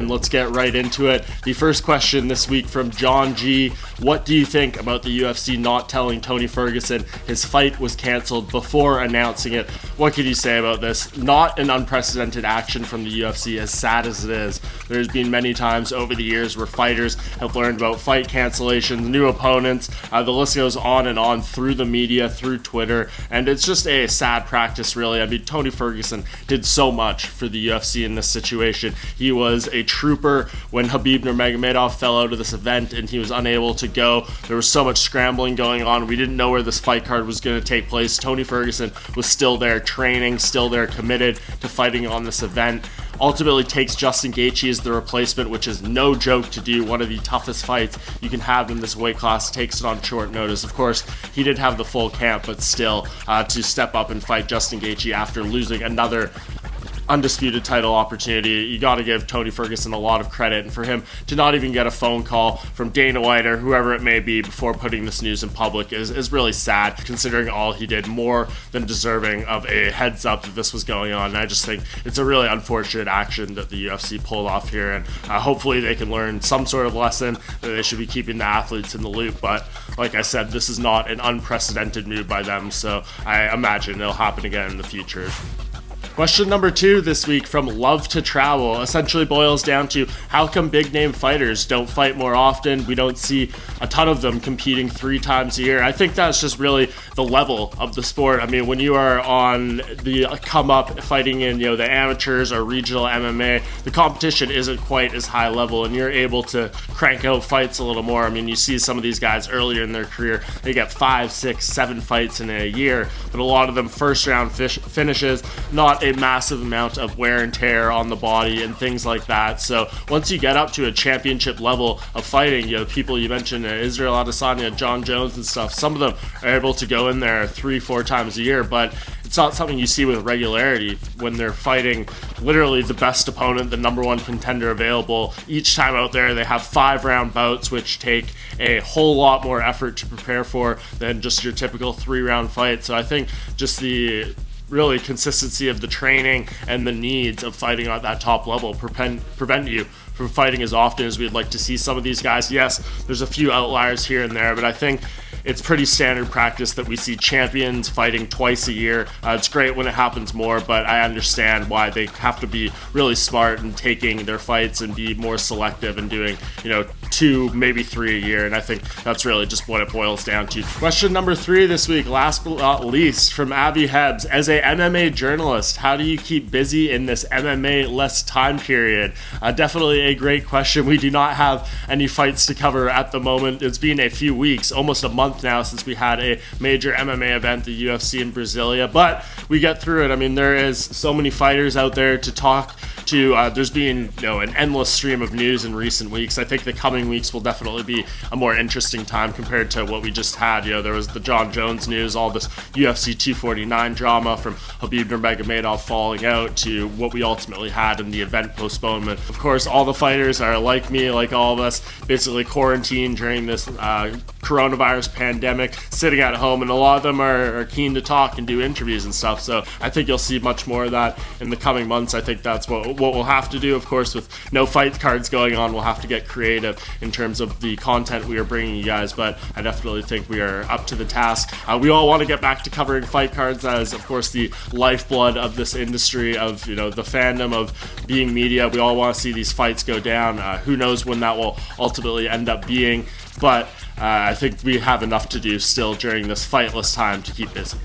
Let's get right into it. The first question this week from John G. What do you think about the UFC not telling Tony Ferguson his fight was canceled before announcing it? What can you say about this? Not an unprecedented action from the UFC, as sad as it is. There's been many times over the years where fighters have learned about fight cancellations, new opponents. The list goes on and on through the media, through Twitter, and it's just a sad practice, really. I mean, Tony Ferguson did so much for the UFC in this situation. He was a trooper when Khabib Nurmagomedov fell out of this event and he was unable to go. There was so much scrambling going on. We didn't know where this fight card was going to take place. Tony Ferguson was still there training, still there committed to fighting on this event. Ultimately takes Justin Gaethje as the replacement, which is no joke to do. One of the toughest fights you can have in this weight class, takes it on short notice. Of course, he did have the full camp, but still to step up and fight Justin Gaethje after losing another undisputed title opportunity. You got to give Tony Ferguson a lot of credit, and for him to not even get a phone call from Dana White or whoever it may be before putting this news in public is really sad, considering all he did. More than deserving of a heads up that this was going on. And I just think it's a really unfortunate action that the UFC pulled off here, and hopefully they can learn some sort of lesson that they should be keeping the athletes in the loop. But like I said, this is not an unprecedented move by them, so I imagine it'll happen again in the future. Question number 2 this week from Love to Travel essentially boils down to how come big name fighters don't fight more often? We don't see a ton of them competing 3 times a year. I think that's just really the level of the sport. I mean, when you are on the come up fighting in, the amateurs or regional MMA, the competition isn't quite as high level and you're able to crank out fights a little more. I mean, you see some of these guys earlier in their career, they get 5, 6, 7 fights in a year, but a lot of them first round finishes, not a massive amount of wear and tear on the body and things like that. So once you get up to a championship level of fighting, people you mentioned, Israel Adesanya, John Jones and stuff, some of them are able to go in there 3, 4 times a year, but it's not something you see with regularity when they're fighting literally the best opponent, the number 1 contender available. Each time out there, they have 5-round bouts, which take a whole lot more effort to prepare for than just your typical 3-round fight. So I think just the really consistency of the training and the needs of fighting at that top level prevent you from fighting as often as we'd like to see some of these guys. Yes, there's a few outliers here and there, but I think it's pretty standard practice that we see champions fighting twice a year. It's great when it happens more, but I understand why they have to be really smart in taking their fights and be more selective and doing, 2, maybe 3 a year. And I think that's really just what it boils down to. Question number 3 this week, last but not least, from Abby Hebbs. As a MMA journalist, how do you keep busy in this MMA-less time period? Definitely a great question. We do not have any fights to cover at the moment. It's been a few weeks, almost a month now since we had a major MMA event, the UFC in Brasilia, but we get through it. I mean, there is so many fighters out there to talk to. There's been an endless stream of news in recent weeks. I think the coming weeks will definitely be a more interesting time compared to what we just had. There was the John Jones news, all this UFC 249 drama from Khabib Nurmagomedov falling out to what we ultimately had in the event postponement. Of course, all the fighters are like me, like all of us, basically quarantined during this coronavirus pandemic, sitting at home, and a lot of them are keen to talk and do interviews and stuff. So I think you'll see much more of that in the coming months. I think that's what we'll have to do. Of course, with no fight cards going on, we'll have to get creative in terms of the content we are bringing you guys, but I definitely think we are up to the task. We all want to get back to covering fight cards as, of course, the lifeblood of this industry, of the fandom of being media. We all want to see these fights go down. Who knows when that will ultimately end up being, but I think we have enough to do still during this fightless time to keep busy.